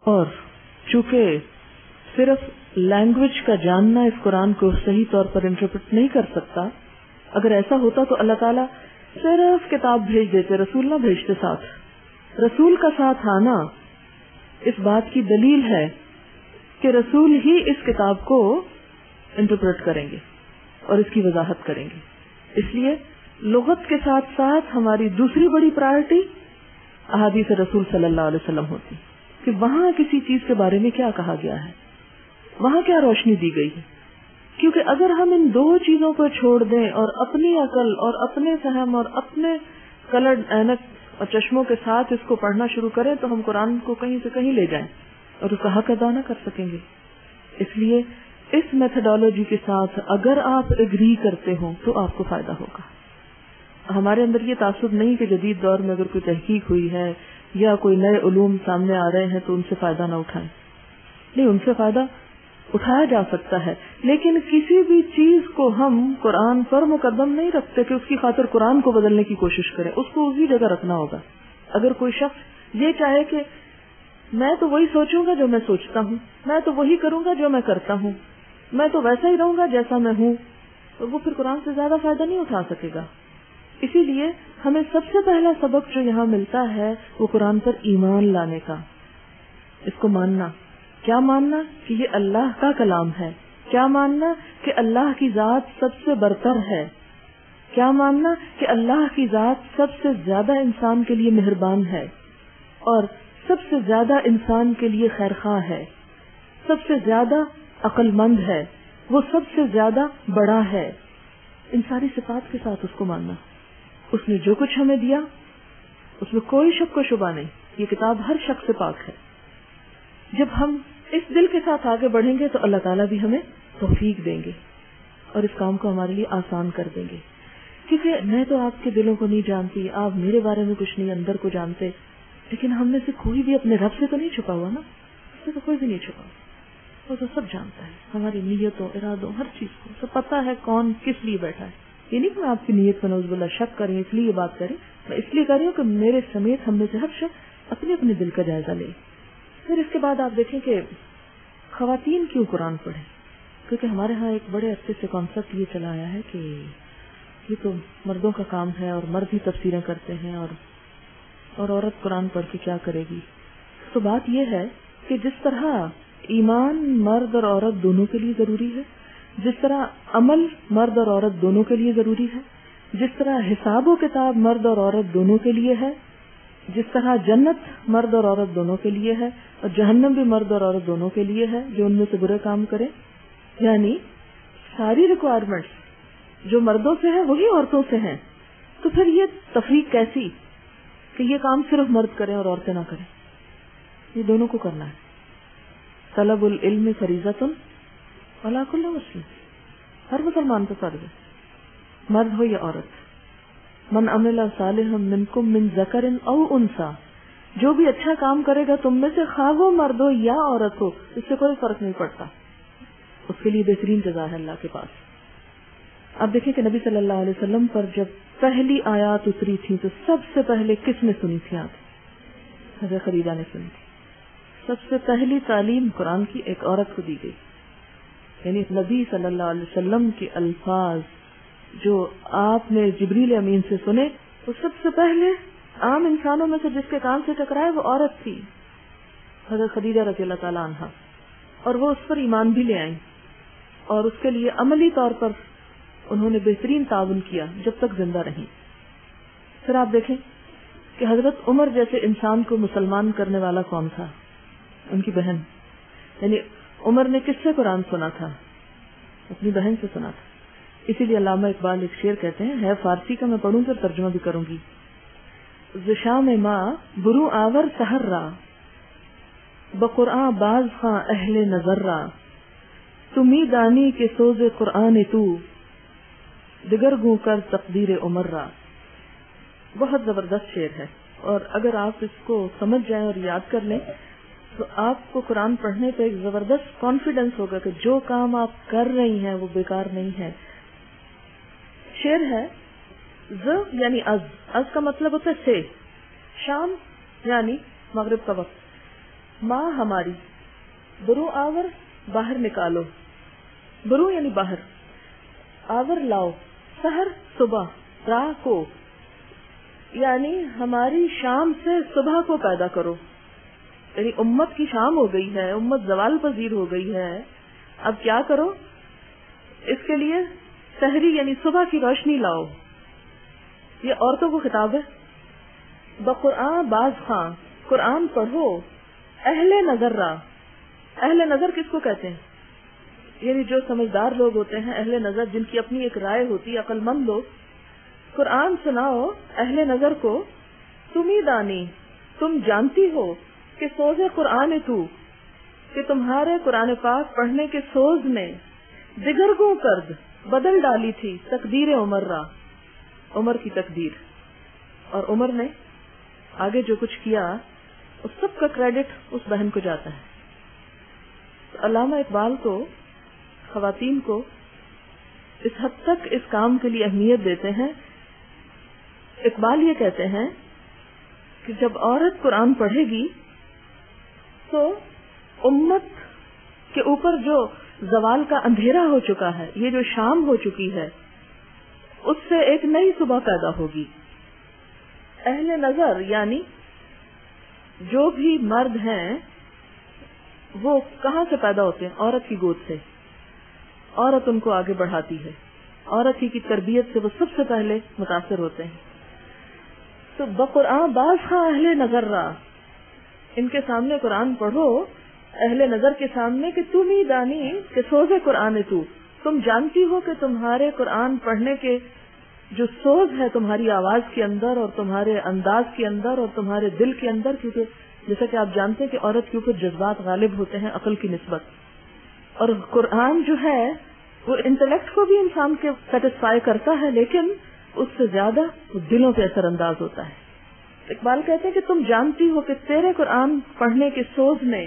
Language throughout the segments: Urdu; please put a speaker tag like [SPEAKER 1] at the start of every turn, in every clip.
[SPEAKER 1] اور چونکہ صرف لینگویج کا جاننا اس قرآن کو صحیح طور پر انٹرپریٹ نہیں کر سکتا. اگر ایسا ہوتا تو اللہ تعالیٰ صرف کتاب بھیج دیتے, رسول نہ بھیجتے ساتھ. رسول کا ساتھ آنا اس بات کی دلیل ہے کہ رسول ہی اس کتاب کو انٹرپریٹ کریں گے اور اس کی وضاحت کریں گے. اس لیے لغت کے ساتھ ساتھ ہماری دوسری بڑی پرائرٹی احادیث رسول صلی اللہ علیہ وسلم ہوتی کہ وہاں کسی چیز کے بارے میں کیا کہا گیا ہے, وہاں کیا روشنی دی گئی ہے. کیونکہ اگر ہم ان دو چیزوں کو چھوڑ دیں اور اپنی عقل اور اپنے فہم اور اپنے کلرڈ اینک اور چشموں کے ساتھ اس کو پڑھنا شروع کریں تو ہم قرآن کو کہیں سے کہیں لے جائیں اور اس کا حق ادا نہ کر سکیں گے. اس لیے اس میتھڈالوجی کے ساتھ اگر آپ اگری کرتے ہوں تو آپ کو فائدہ ہوگا. ہمارے اندر یہ تعصب نہیں کہ جدید دور میں اگر کوئی تحقیق ہوئی ہے یا کوئی نئے علوم سامنے آ رہے ہیں تو ان سے فائدہ نہ اٹھائیں. نہیں, ان سے فائدہ اٹھایا جا سکتا ہے, لیکن کسی بھی چیز کو ہم قرآن پر مقدم نہیں رکھتے کہ اس کی خاطر قرآن کو بدلنے کی کوشش کریں. اس کو اسی جگہ رکھنا ہوگا. اگر کوئی شخص یہ چاہے کہ میں تو وہی سوچوں گا جو میں سوچتا ہوں, میں تو وہی کروں گا جو میں کرتا ہوں, میں تو ویسا ہی رہوں گا جیسا میں ہوں, تو وہ پھر قرآن سے زیادہ فائدہ نہیں اٹھا سکے گا. اسی لیے ہمیں سب سے پہلا سبق جو یہاں ملتا ہے وہ قرآن پر ایمان لانے کا, اس کو ماننا. کیا ماننا؟ کہ یہ اللہ کا کلام ہے. کیا ماننا؟ کہ اللہ کی ذات سب سے برتر ہے. کیا ماننا؟ کہ اللہ کی ذات سب سے زیادہ انسان کے لیے مہربان ہے اور سب سے زیادہ انسان کے لیے خیرخواہ ہے, سب سے زیادہ عقل مند ہے, وہ سب سے زیادہ بڑا ہے. ان ساری صفات کے ساتھ اس کو ماننا. اس نے جو کچھ ہمیں دیا اس میں کوئی شک و شبہ نہیں, یہ کتاب ہر شک سے پاک ہے. جب ہم اس دل کے ساتھ آگے بڑھیں گے تو اللہ تعالیٰ بھی ہمیں توفیق دیں گے اور اس کام کو ہمارے لیے آسان کر دیں گے. کیونکہ میں تو آپ کے دلوں کو نہیں جانتی, آپ میرے بارے میں کچھ نہیں اندر کو جانتے, لیکن ہم میں سے کوئی بھی اپنے رب سے تو نہیں چھپا ہوا نا, اس سے تو کوئی بھی نہیں چھپا. وہ تو سب جانتا ہے, ہماری نیتوں, ارادوں, ہر چیز کو سب پتا ہے کون کس لیے بیٹھا ہے. یہ نہیں کہ میں آپ کی نیت پر نعوذ باللہ شک کریں اس لیے یہ بات کریں, میں اس لیے کر رہی ہوں کہ میرے سمیت ہم میں سے ہر شخص اپنے اپنے دل کا جائزہ لے. پھر اس کے بعد آپ دیکھیں کہ خواتین کیوں قرآن پڑھیں, کیونکہ ہمارے ہاں ایک بڑے عرصے سے کانسیپٹ یہ چلا آیا ہے کہ یہ تو مردوں کا کام ہے اور مرد ہی تفسیریں کرتے ہیں اور عورت قرآن پڑھ کے کیا کرے گی. تو بات یہ ہے کہ جس طرح ایمان مرد اور عورت دونوں کے لیے ضروری ہے, جس طرح عمل مرد اور عورت دونوں کے لیے ضروری ہے, جس طرح حساب و کتاب مرد اور عورت دونوں کے لیے ہے, جس طرح جنت مرد اور عورت دونوں کے لیے ہے اور جہنم بھی مرد اور عورت دونوں کے لیے ہے جو ان میں سے برے کام کرے. یعنی ساری ریکوائرمنٹس جو مردوں سے ہیں وہی عورتوں سے ہیں. تو پھر یہ تفریق کیسی کہ یہ کام صرف مرد کریں اور عورتیں نہ کریں؟ یہ دونوں کو کرنا ہے. طلب العلم فریضۃ علی کل مسلم, ہر مسلمان پر فرض ہے, مرد ہو یا عورت. من عمل صالحا منکم من ذکر او انثی, جو بھی اچھا کام کرے گا تم میں سے خواہ وہ مرد ہو یا عورت ہو, اس سے کوئی فرق نہیں پڑتا, اس کے لیے بہترین جزا ہے اللہ کے پاس. اب دیکھیں کہ نبی صلی اللہ علیہ وسلم پر جب پہلی آیات اتری تھی تو سب سے پہلے کس نے سنی تھی؟ آپ حضرت خدیجہ نے سنی تھی. سب سے پہلی تعلیم قرآن کی ایک عورت کو دی گئی. یعنی نبی صلی اللہ علیہ وسلم کے الفاظ جو آپ نے جبریل امین سے سنے تو سب سے پہلے عام انسانوں میں سے جس کے کان سے ٹکرائے وہ عورت تھی, حضرت خدیجہ رضی اللہ تعالیٰ عنہا. اور وہ اس پر ایمان بھی لے آئیں اور اس کے لیے عملی طور پر انہوں نے بہترین تعاون کیا جب تک زندہ رہیں. پھر آپ دیکھیں کہ حضرت عمر جیسے انسان کو مسلمان کرنے والا کون تھا؟ ان کی بہن. یعنی عمر نے کس سے قرآن سنا تھا؟ اپنی بہن سے سنا تھا. اسی لیے علامہ اقبال ایک شعر کہتے ہیں, ہے فارسی کا, میں پڑھوں پھر ترجمہ بھی کروں گی. زشام ماں برو آور سحر را, بقرآن باز خاں اہل نظر را, تمی دانی کے سوز قرآن تو, دگر گوں کر تقدیر عمر را. بہت زبردست شعر ہے, اور اگر آپ اس کو سمجھ جائیں اور یاد کر لیں تو آپ کو قرآن پڑھنے پہ ایک زبردست کانفیڈنس ہوگا کہ جو کام آپ کر رہی ہیں وہ بیکار نہیں ہے. شعر ہے ز یعنی از کا مطلب ہوتا ہے سے, شام یعنی مغرب کا وقت, ماں ہماری، برو آور باہر نکالو، برو یعنی باہر، آور لاؤ، سحر صبح، راہ کو یعنی ہماری شام سے صبح کو پیدا کرو، یعنی امت کی شام ہو گئی ہے، امت زوال پذیر ہو گئی ہے، اب کیا کرو؟ اس کے لیے سحری یعنی صبح کی روشنی لاؤ۔ یہ عورتوں کو خطاب ہے۔ بقرآن باز خاں، قرآن پڑھو، اہل نظر را، اہل نظر کس کو کہتے ہیں؟ یعنی جو سمجھدار لوگ ہوتے ہیں، اہل نظر جن کی اپنی ایک رائے ہوتی ہے، عقل مند لوگ۔ قرآن سناؤ اہل نظر کو، تمہیں دانی، تم جانتی ہو کہ سوز قرآن تو، کہ تمہارے قرآن پاک پڑھنے کے سوز نے دگرگوں کرد بدل ڈالی تھی تقدیر عمر را، عمر کی تقدیر۔ اور عمر نے آگے جو کچھ کیا اس سب کا کریڈٹ اس بہن کو جاتا ہے۔ علامہ اقبال کو، خواتین کو اس حد تک اس کام کے لیے اہمیت دیتے ہیں۔ اقبال یہ کہتے ہیں کہ جب عورت قرآن پڑھے گی تو امت کے اوپر جو زوال کا اندھیرا ہو چکا ہے، یہ جو شام ہو چکی ہے، اس سے ایک نئی صبح پیدا ہوگی۔ اہل نظر یعنی جو بھی مرد ہیں وہ کہاں سے پیدا ہوتے ہیں؟ عورت کی گود سے۔ عورت ان کو آگے بڑھاتی ہے، عورت ہی کی تربیت سے وہ سب سے پہلے متاثر ہوتے ہیں۔ تو بقرآن باز خاں اہل نظر را، ان کے سامنے قرآن پڑھو، اہل نظر کے سامنے، کہ تم ہی دانی کہ سوز قرآن تو، تم جانتی ہو کہ تمہارے قرآن پڑھنے کے جو سوز ہے تمہاری آواز کے اندر اور تمہارے انداز کے اندر اور تمہارے دل کے اندر، کیونکہ جیسا کہ آپ جانتے ہیں کہ عورت کے اوپر جذبات غالب ہوتے ہیں عقل کی نسبت، اور قرآن جو ہے وہ انٹلیکٹ کو بھی انسان کے سیٹسفائی کرتا ہے، لیکن اس سے زیادہ وہ دلوں پہ اثر انداز ہوتا ہے۔ اقبال کہتے ہیں کہ تم جانتی ہو کہ تیرے قرآن پڑھنے کے سوز نے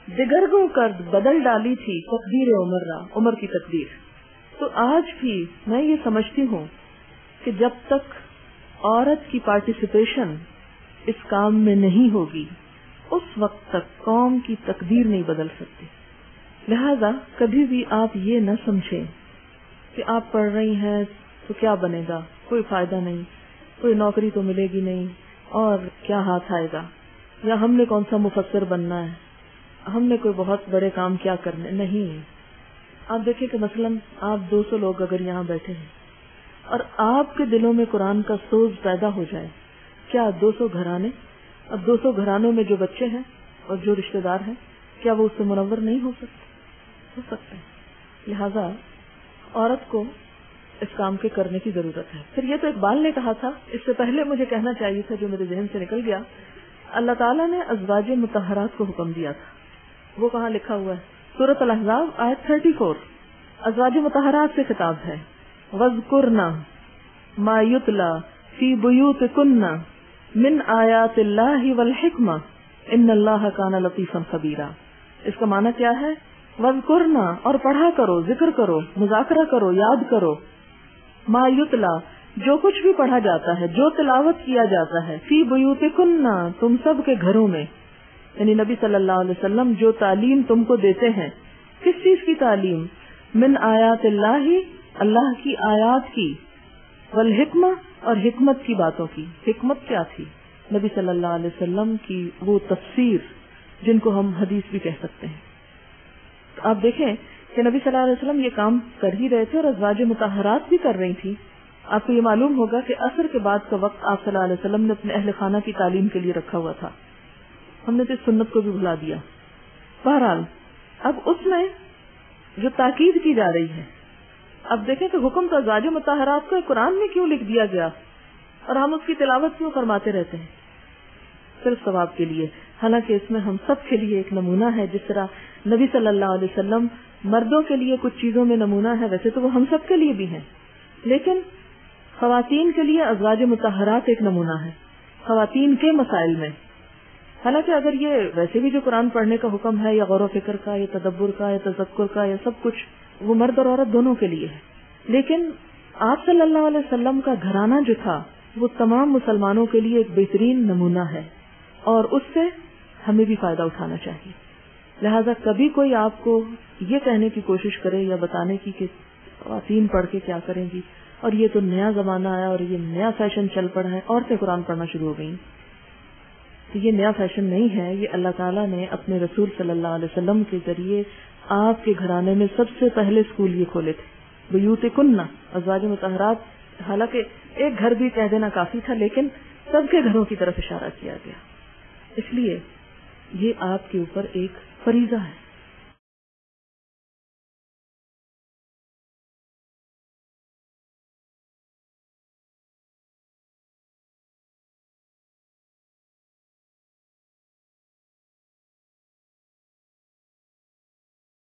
[SPEAKER 1] دگرگوں کرد بدل ڈالی تھی تقدیر عمر را، عمر کی تقدیر۔ تو آج بھی میں یہ سمجھتی ہوں کہ جب تک عورت کی پارٹیسپیشن اس کام میں نہیں ہوگی اس وقت تک قوم کی تقدیر نہیں بدل سکتی۔ لہذا کبھی بھی آپ یہ نہ سمجھیں کہ آپ پڑھ رہی ہیں تو کیا بنے گا، کوئی فائدہ نہیں، کوئی نوکری تو ملے گی نہیں، اور کیا ہاتھ آئے گا، یا ہم نے کون سا مفسر بننا ہے، ہم نے کوئی بہت بڑے کام کیا کرنے نہیں۔ آپ دیکھیں کہ مثلاً آپ 200 لوگ اگر یہاں بیٹھے ہیں اور آپ کے دلوں میں قرآن کا سوز پیدا ہو جائے، کیا 200 گھرانے، اب 200 گھرانوں میں جو بچے ہیں اور جو رشتہ دار ہیں، کیا وہ اس سے منور نہیں ہو سکتے؟ لہذا عورت کو اس کام کے کرنے کی ضرورت ہے۔ پھر یہ تو اقبال نے کہا تھا، اس سے پہلے مجھے کہنا چاہیے تھا جو میرے ذہن سے نکل گیا، اللہ تعالیٰ نے ازواج مطہرات کو حکم دیا تھا۔ وہ کہاں لکھا ہوا ہے؟ سورۃ الاحزاب آیت 34 ازواج مطہرات سے خطاب ہے۔ وَاذْكُرْنَا مَا يُتْلَى فِي بُيُوتِكُنَّ مِنْ آیَاتِ اللَّهِ وَالْحِکْمَةِ إِنَّ اللَّهَ كَانَ لَطِیفًا خَبِیرًا۔ اس کا معنی کیا ہے؟ وَاذْكُرْنَا، اور پڑھا کرو، ذکر کرو، مذاکرہ کرو، یاد کرو، ما یتلا، جو کچھ بھی پڑھا جاتا ہے، جو تلاوت کیا جاتا ہے، فی بیوتکن، تم سب کے گھروں میں، یعنی نبی صلی اللہ علیہ وسلم جو تعلیم تم کو دیتے ہیں، کس چیز کی تعلیم؟ من آیات اللہ، اللہ کی آیات کی، والحکمہ، اور حکمت کی باتوں کی۔ حکمت کیا تھی؟ نبی صلی اللہ علیہ وسلم کی وہ تفسیر جن کو ہم حدیث بھی کہہ سکتے ہیں۔ آپ دیکھیں کہ نبی صلی اللہ علیہ وسلم یہ کام کر ہی رہے تھے اور ازواج مطہرات بھی کر رہی تھی۔ آپ کو یہ معلوم ہوگا کہ عصر کے بعد کا وقت آپ صلی اللہ علیہ وسلم نے اپنے اہل خانہ کی تعلیم کے لیے رکھا ہوا تھا۔ ہم نے تو اس سنت کو بھی بھلا دیا۔ بہرحال اب اس میں جو تاکید کی جا رہی ہے، اب دیکھیں کہ حکم تو ازواج مطہرات کو قرآن میں کیوں لکھ دیا گیا اور ہم اس کی تلاوت کیوں فرماتے رہتے ہیں؟ صرف ثواب کے لیے، حالانکہ اس میں ہم سب کے لیے ایک نمونہ ہے۔ جس طرح نبی صلی اللہ علیہ وسلم مردوں کے لیے کچھ چیزوں میں نمونہ ہے، ویسے تو وہ ہم سب کے لیے بھی ہیں، لیکن خواتین کے لیے ازواج مطہرات ایک نمونہ ہے خواتین کے مسائل میں۔ حالانکہ اگر یہ ویسے بھی جو قرآن پڑھنے کا حکم ہے، یا غور و فکر کا، یا تدبر کا، یا تذکر کا، یا سب کچھ، وہ مرد اور عورت دونوں کے لیے ہے، لیکن آپ صلی اللہ علیہ وسلم کا گھرانہ جو تھا وہ تمام مسلمانوں کے لیے ایک بہترین نمونہ ہے، اور اس سے ہمیں بھی فائدہ اٹھانا چاہیے. لہذا کبھی کوئی آپ کو یہ کہنے کی کوشش کرے یا بتانے کی کہ خواتین پڑھ کے کیا کریں گی اور یہ تو نیا زمانہ آیا اور یہ نیا فیشن چل پڑا ہے، عورتیں قرآن پڑھنا شروع ہو گئیں، تو یہ نیا فیشن نہیں ہے. یہ اللہ تعالیٰ نے اپنے رسول صلی اللہ علیہ وسلم کے ذریعے آپ کے گھرانے میں سب سے پہلے اسکول یہ کھولے تھے. بیوتکن ازواج مطہرات، حالانکہ ایک گھر بھی کہہ دینا کافی تھا، لیکن سب کے گھروں کی طرف اشارہ کیا گیا. اس لیے یہ آپ کے اوپر ایک فریضہ ہے.